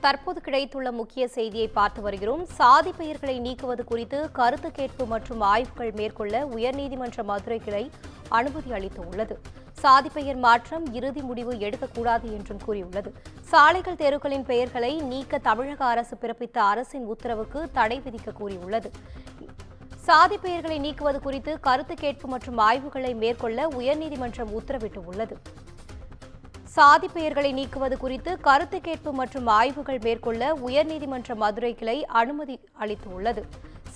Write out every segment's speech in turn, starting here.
தற்போது கிடைத்துள்ள முக்கிய செய்தியை பார்த்து வருகிறோம். சாதி பெயர்களை நீக்குவது குறித்து கருத்து கேட்பு மற்றும் ஆய்வுகள் மேற்கொள்ள உயர்நீதிமன்ற மதுரை கிளை அனுமதி அளித்துள்ளது. சாதி பெயர் மாற்றம் இறுதி முடிவு எடுக்கக்கூடாது என்றும் கூறியுள்ளது. சாலைகள், தெருக்களின் பெயர்களை நீக்க தமிழக அரசு பிறப்பித்த அரசின் உத்தரவுக்கு தடை விதிக்க கூறியுள்ளது. சாதி பெயர்களை நீக்குவது குறித்து கருத்து கேட்பு மற்றும் ஆய்வுகளை மேற்கொள்ள உயர்நீதிமன்றம் உத்தரவிட்டுள்ளது. சாதி பெயர்களை நீக்குவது குறித்து கருத்து கேட்பு மற்றும் ஆய்வுகள் மேற்கொள்ள உயர்நீதிமன்ற மதுரை கிளை அனுமதி அளித்துள்ளது.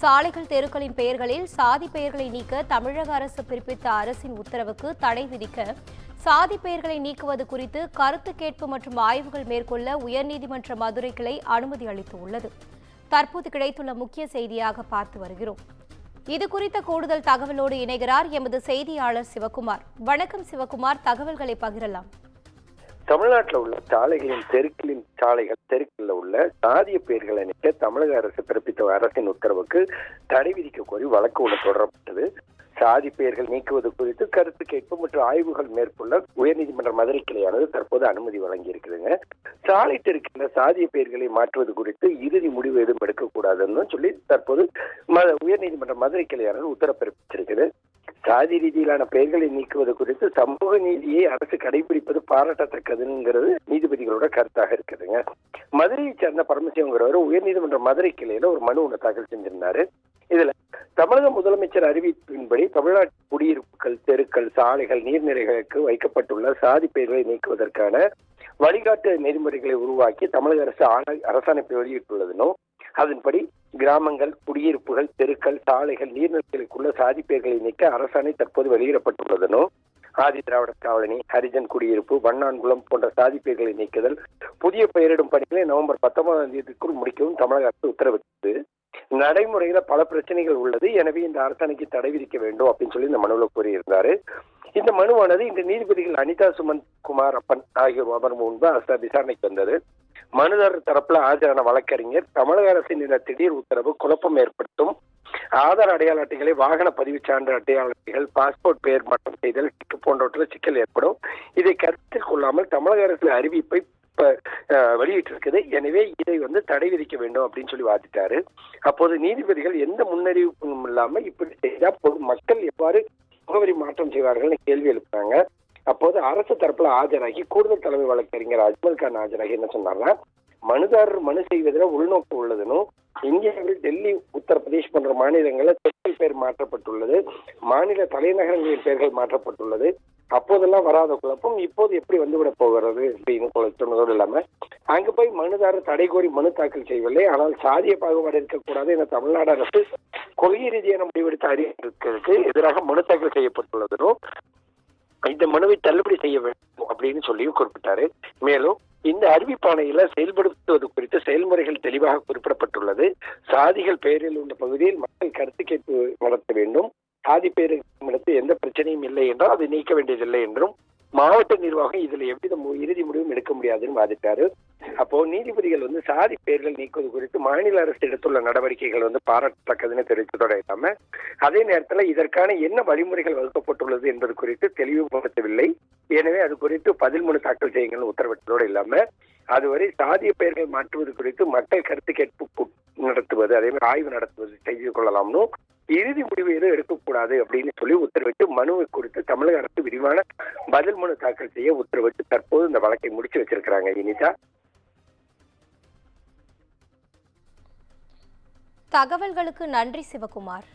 சாலைகள், தெருக்களின் பெயர்களில் சாதி பெயர்களை நீக்க தமிழக அரசு பிறப்பித்த அரசின் உத்தரவுக்கு தடை விதிக்க சாதி பெயர்களை நீக்குவது குறித்து கருத்து கேட்பு மற்றும் ஆய்வுகள் மேற்கொள்ள உயர்நீதிமன்ற மதுரை கிளை அனுமதி அளித்துள்ளது. தற்போது கிடைத்துள்ள முக்கிய செய்தியாக பார்த்து வருகிறோம். இது குறித்த கூடுதல் தகவலோடு இணைகிறார் எமது செய்தியாளர் சிவகுமார். வணக்கம் சிவகுமார், தகவல்களை பகிரலாம். தமிழ்நாட்டில் உள்ள சாலைகளின் தெருக்களில் உள்ள சாதிய பெயர்களை நீக்க தமிழக அரசு பிறப்பித்த அரசின் உத்தரவுக்கு தடை விதிக்க கோரி வழக்கு ஒன்று தொடரப்பட்டது. சாதி பெயர்கள் நீக்குவது குறித்து கருத்து கேட்பு மற்றும் ஆய்வுகள் மேற்கொள்ள உயர்நீதிமன்ற மதுரை கிளையானது தற்போது அனுமதி வழங்கியிருக்குதுங்க. சாலை தெருக்கில் சாதிய பெயர்களை மாற்றுவது குறித்து இறுதி முடிவு எதுவும் எடுக்கக்கூடாதுன்னு சொல்லி தற்போது உயர்நீதிமன்ற மதுரை கிளையானது உத்தரவு பிறப்பிச்சிருக்குது. சாதி ரீதியிலான பெயர்களை நீக்குவது குறித்து சமூக நீதியை அரசு கடைபிடிப்பது பாராட்டத்தக்கதுங்கிறது நீதிபதிகளோட கருத்தாக இருக்குதுங்க. மதுரையை சேர்ந்த பரமசிவங்கிறவர் உயர்நீதிமன்ற மதுரை கிளையில ஒரு மனு ஒன்று தாக்கல் செஞ்சிருந்தாரு. இதுல தமிழக முதலமைச்சர் அறிவிப்பின்படி தமிழ்நாட்டு குடியிருப்புகள், தெருக்கள், சாலைகள், நீர்நிலைகளுக்கு வைக்கப்பட்டுள்ள சாதி பெயர்களை நீக்குவதற்கான வழிகாட்டு நெறிமுறைகளை உருவாக்கி தமிழக அரசு அரசாணைப்பை வெளியிட்டுள்ளதும், அதன்படி கிராமங்கள், குடியிருப்புகள், தெருக்கள், சாலைகள், நீர்நிலைகளுக்குள்ள சாதி பெயர்களை நீக்க அரசாணை தற்போது வெளியிடப்பட்டுள்ளதும், ஆதி திராவிட காலனி, ஹரிஜன் குடியிருப்பு, வண்ணான்குளம் போன்ற சாதி பெயர்களை நீக்குதல், புதிய பெயரிடும் பணிகளை நவம்பர் 19ஆம் தேதிக்குள் முடிக்கவும் தமிழக அரசு உத்தரவிட்டது. நடைமுறையில பல பிரச்சனைகள் உள்ளது, எனவே இந்த அரசாணைக்கு தடை விதிக்க வேண்டும் அப்படின்னு சொல்லி இந்த மனுவில் கூறியிருந்தாரு. இந்த மனுவானது இன்று நீதிபதிகள் அனிதா சுமன் குமார் அப்பன் ஆகியோர் அமர்வு முன்பு விசாரணைக்கு வந்தது. மனுதாரர் தரப்புல ஆஜரான வழக்கறிஞர், தமிழக அரசின் இந்த திடீர் உத்தரவு குழப்பம் ஏற்படுத்தும், ஆதார் அடையாள அட்டைகளை, வாகன பதிவு சான்று அடையாள அட்டைகள், பாஸ்போர்ட் பெயர் மாற்றம் செய்தல் போன்றவற்றில் சிக்கல் ஏற்படும். இதை கருத்தில் கொள்ளாமல் தமிழக அரசு அறிவிப்பை வெளியிட்டிருக்குது. எனவே இதை தடை விதிக்க வேண்டும் அப்படின்னு சொல்லி வாதிட்டாரு. அப்போது நீதிபதிகள் எந்த முன்னறிவிப்பும் இல்லாம இப்படி செய்தா மக்கள் எவ்வாறு முகவரி மாற்றம் செய்வார்கள் கேள்வி எழுப்புறாங்க. அப்போது அரசு தரப்புல ஆஜராகி கூடுதல் தலைமை வழக்கறிஞர் அஜ்மல் கான் ஆஜராகி என்ன சொன்னார்னா, மனுதாரர் மனு செய்வதில் உள்நோக்கு உள்ளதுன்னு, இந்தியாவில் டெல்லி, உத்தரப்பிரதேஷ் போன்ற மாநிலங்களில் தெற்கல் பெயர் மாற்றப்பட்டுள்ளது, மாநில தலைநகரங்களின் பெயர்கள் மாற்றப்பட்டுள்ளது. அப்போதெல்லாம் வராத குழப்பம் இப்போது எப்படி வந்துவிட போகிறது அப்படின்னு சொன்னதோடு இல்லாம, அங்கு போய் மனுதாரர் தடை கோரி மனு தாக்கல் செய்யவில்லை, ஆனால் சாதிய பாகுபாடு இருக்கக்கூடாது என தமிழ்நாடு அரசு கொள்கை ரீதியான முடிவெடுத்த அறிவிப்புக்கு எதிராக மனு தாக்கல் செய்யப்பட்டுள்ளதும், இந்த மனுவை தள்ளுபடி செய்ய வேண்டும் அப்படின்னு சொல்லியும் குறிப்பிட்டாரு. மேலும் இந்த அறிவிப்பாணையில செயல்படுத்துவது குறித்து செயல்முறைகள் தெளிவாக குறிப்பிடப்பட்டுள்ளது. சாதிகள் பெயரில் உள்ள பகுதியில் மக்கள் கருத்து கேட்பு நடத்த வேண்டும். சாதி பெயரை எந்த பிரச்சனையும் இல்லை என்றால் அதை நீக்க வேண்டியதில்லை என்றும், மாவட்ட நிர்வாகம் இதுல எவ்வித இறுதி முடிவும் எடுக்க முடியாதுன்னு வாதிட்டாரு. அப்போ நீதிபதிகள் சாதி பெயர்கள் நீக்குவது குறித்து மாநில அரசு எடுத்துள்ள நடவடிக்கைகள் பாராட்டத்தக்கதுன்னு தெரிவித்ததோட இல்லாம, அதே நேரத்துல இதற்கான என்ன வழிமுறைகள் வகுக்கப்பட்டுள்ளது என்பது குறித்து தெளிவுபடுத்தவில்லை. எனவே அது குறித்து பதில் மனு தாக்கல் செய்யுங்கள் உத்தரவிட்டதோடு இல்லாம, அதுவரை சாதிய பெயர்கள் மாற்றுவது குறித்து மக்கள் கருத்து கேட்பு நடத்துவது, அதே மாதிரி ஆய்வு நடத்துவது செய்து கொள்ளலாம்னு, இறுதி முடிவு எதுவும் எடுக்கக்கூடாது அப்படின்னு சொல்லி உத்தரவிட்டு மனுவை குறித்து தமிழக அரசு விரிவான பதில் மனு தாக்கல் செய்ய உத்தரவிட்டு தற்போது இந்த வழக்கை முடிச்சு வச்சிருக்கிறாங்க. இனிதா, தகவல்களுக்கு நன்றி சிவகுமார்.